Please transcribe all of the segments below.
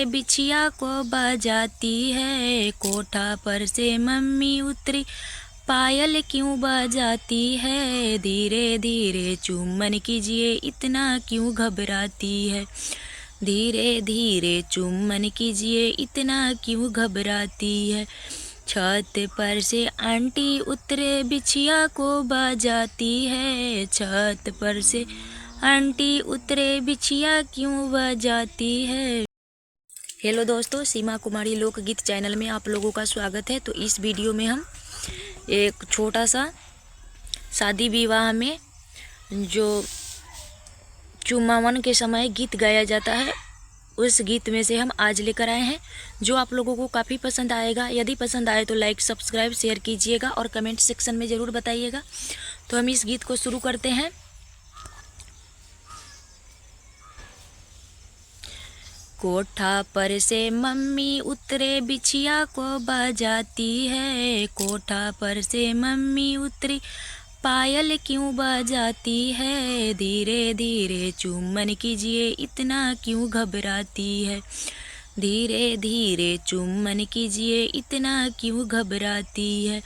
बिछिया को बजाती है, कोठा पर से मम्मी उतरी, पायल क्यों बजाती है, धीरे धीरे चुम्बन कीजिए, इतना क्यों घबराती है, धीरे धीरे चुम्बन कीजिए, इतना क्यों घबराती है। छत पर से आंटी उतरे, बिछिया को बजाती है, छत पर से आंटी उतरे, बिछिया क्यों बजाती है। हेलो दोस्तों, सीमा कुमारी लोकगीत चैनल में आप लोगों का स्वागत है। तो इस वीडियो में हम एक छोटा सा शादी विवाह में जो चुम्मावन के समय गीत गाया जाता है, उस गीत में से हम आज लेकर आए हैं, जो आप लोगों को काफ़ी पसंद आएगा। यदि पसंद आए तो लाइक, सब्सक्राइब, शेयर कीजिएगा और कमेंट सेक्शन में ज़रूर बताइएगा। तो हम इस गीत को शुरू करते हैं। कोठा पर से मम्मी उतरे, बिछिया को बजाती है, कोठा पर से मम्मी उतरी, पायल क्यों बजाती है, धीरे धीरे चुम्बन कीजिए, इतना क्यों घबराती है, धीरे धीरे चुम्बन कीजिए, इतना क्यों घबराती है।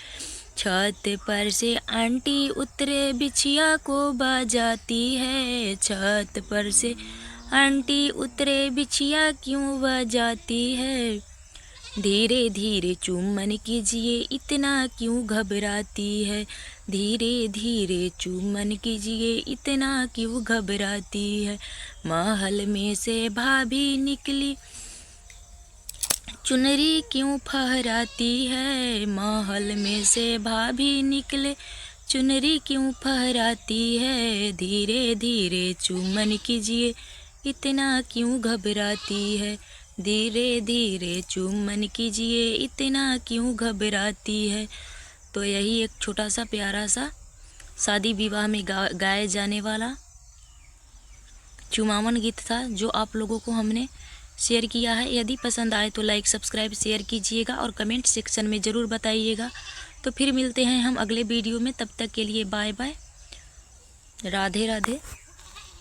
छत पर से आंटी उतरे, बिछिया को बजाती है, छत पर से आंटी उतरे, बिछिया क्यों बजाती है, धीरे धीरे चुम्बन कीजिए, इतना क्यों घबराती है, धीरे धीरे चुम्बन कीजिए, इतना क्यों घबराती है। महल में से भाभी निकली, चुनरी क्यों फहराती है, महल में से भाभी निकले, चुनरी क्यों फहराती है, धीरे धीरे चुम्बन कीजिए, इतना क्यों घबराती है, धीरे धीरे चुम्बन कीजिए, इतना क्यों घबराती है। तो यही एक छोटा सा प्यारा सा शादी विवाह में गाए जाने वाला चुम्मावन गीत था, जो आप लोगों को हमने शेयर किया है। यदि पसंद आए तो लाइक, सब्सक्राइब, शेयर कीजिएगा और कमेंट सेक्शन में ज़रूर बताइएगा। तो फिर मिलते हैं हम अगले वीडियो में, तब तक के लिए बाय बाय, राधे राधे।